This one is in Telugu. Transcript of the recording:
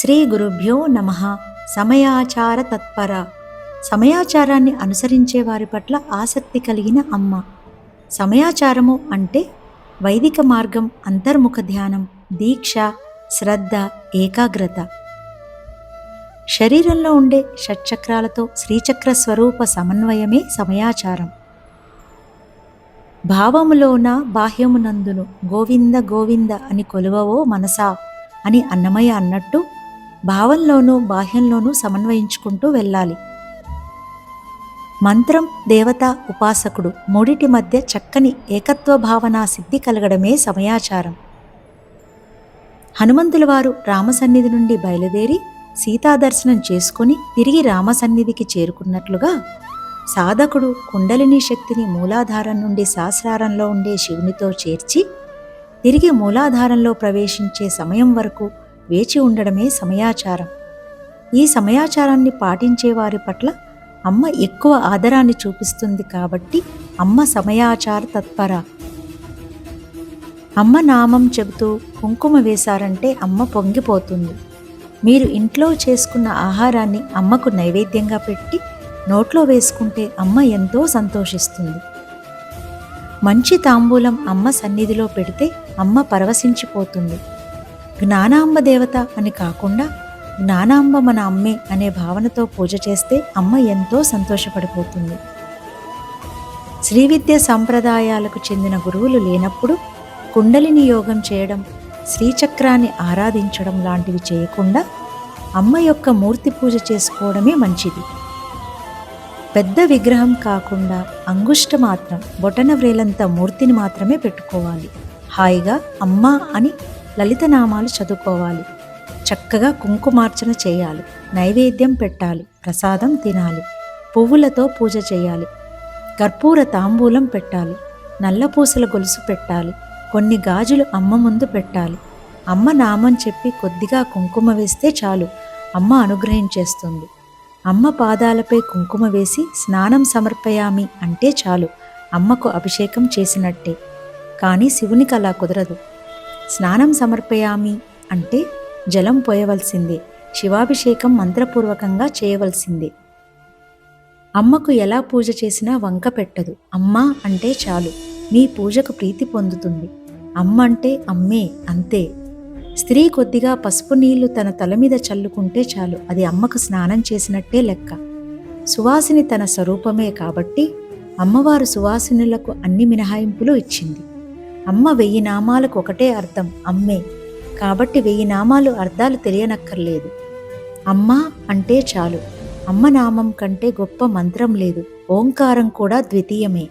శ్రీ గురుభ్యో నమః. సమయాచార తత్పర. సమయాచారాన్ని అనుసరించే వారి పట్ల ఆసక్తి కలిగిన అమ్మ. సమయాచారము అంటే వైదిక మార్గం, అంతర్ముఖ ధ్యానం, దీక్ష, శ్రద్ధ, ఏకాగ్రత. శరీరంలో ఉండే షట్చక్రాలతో శ్రీచక్ర స్వరూప సమన్వయమే సమయాచారం. భావములోన బాహ్యమునందును గోవింద గోవింద అని కొలువవో మనసా అని అన్నమయ్య అన్నట్టు భావంలోనూ బాహ్యంలోనూ సమన్వయించుకుంటూ వెళ్ళాలి. మంత్రం, దేవత, ఉపాసకుడు మూడిటి మధ్య చక్కని ఏకత్వ భావన సిద్ధి కలగడమే సమయాచారం. హనుమంతుల వారు రామసన్నిధి నుండి బయలుదేరి సీతాదర్శనం చేసుకుని తిరిగి రామసన్నిధికి చేరుకున్నట్లుగా సాధకుడు కుండలిని శక్తిని మూలాధారం నుండి సహస్రారంలో ఉండే శివునితో చేర్చి తిరిగి మూలాధారంలో ప్రవేశించే సమయం వరకు వేచి ఉండడమే సమయాచారం. ఈ సమయాచారాన్ని పాటించే వారి పట్ల అమ్మ ఎక్కువ ఆదరాన్ని చూపిస్తుంది కాబట్టి అమ్మ సమయాచార తత్పర. అమ్మ నామం చెబుతూ కుంకుమ వేశారంటే అమ్మ పొంగిపోతుంది. మీరు ఇంట్లో చేసుకున్న ఆహారాన్ని అమ్మకు నైవేద్యంగా పెట్టి నోట్లో వేసుకుంటే అమ్మ ఎంతో సంతోషిస్తుంది. మంచి తాంబూలం అమ్మ సన్నిధిలో పెడితే అమ్మ పరవశించిపోతుంది. జ్ఞానాంబ దేవత అని కాకుండా జ్ఞానాంబ మన అమ్మే అనే భావనతో పూజ చేస్తే అమ్మ ఎంతో సంతోషపడిపోతుంది. శ్రీవిద్య సంప్రదాయాలకు చెందిన గురువులు లేనప్పుడు కుండలిని యోగం చేయడం, శ్రీచక్రాన్ని ఆరాధించడం లాంటివి చేయకుండా అమ్మ యొక్క మూర్తి పూజ చేసుకోవడమే మంచిది. పెద్ద విగ్రహం కాకుండా అంగుష్ట మాత్రం, బొటన వ్రేలంత మూర్తిని మాత్రమే పెట్టుకోవాలి. హాయిగా అమ్మ అని లలితనామాలు చదువుకోవాలి. చక్కగా కుంకుమార్చన చేయాలి. నైవేద్యం పెట్టాలి. ప్రసాదం తినాలి. పువ్వులతో పూజ చేయాలి. కర్పూర తాంబూలం పెట్టాలి. నల్లపూసల గొలుసు పెట్టాలి. కొన్ని గాజులు అమ్మ ముందు పెట్టాలి. అమ్మ నామం చెప్పి కొద్దిగా కుంకుమ వేస్తే చాలు, అమ్మ అనుగ్రహించేస్తుంది. అమ్మ పాదాలపై కుంకుమ వేసి స్నానం సమర్పయామి అంటే చాలు, అమ్మకు అభిషేకం చేసినట్టే. కానీ శివునికి అలా కుదరదు. స్నానం సమర్పయామి అంటే జలం పోయవలసిందే, శివాభిషేకం మంత్రపూర్వకంగా చేయవలసిందే. అమ్మకు ఎలా పూజ చేసినా వంక పెట్టదు. అమ్మ అంటే చాలు, మీ పూజకు ప్రీతి పొందుతుంది. అమ్మ అంటే అమ్మే, అంతే. స్త్రీ కొద్దిగా పసుపు నీళ్లు తన తల మీద చల్లుకుంటే చాలు, అది అమ్మకు స్నానం చేసినట్టే లెక్క. సువాసిని తన స్వరూపమే కాబట్టి అమ్మవారు సువాసినులకు అన్ని మినహాయింపులు ఇచ్చింది. అమ్మ 1000 నామాలకు ఒకటే అర్థం, అమ్మే. కాబట్టి 1000 నామాలు అర్థాలు తెలియనక్కర్లేదు. అమ్మ అంటే చాలు. అమ్మ నామం కంటే గొప్ప మంత్రం లేదు. ఓంకారం కూడా ద్వితీయమే.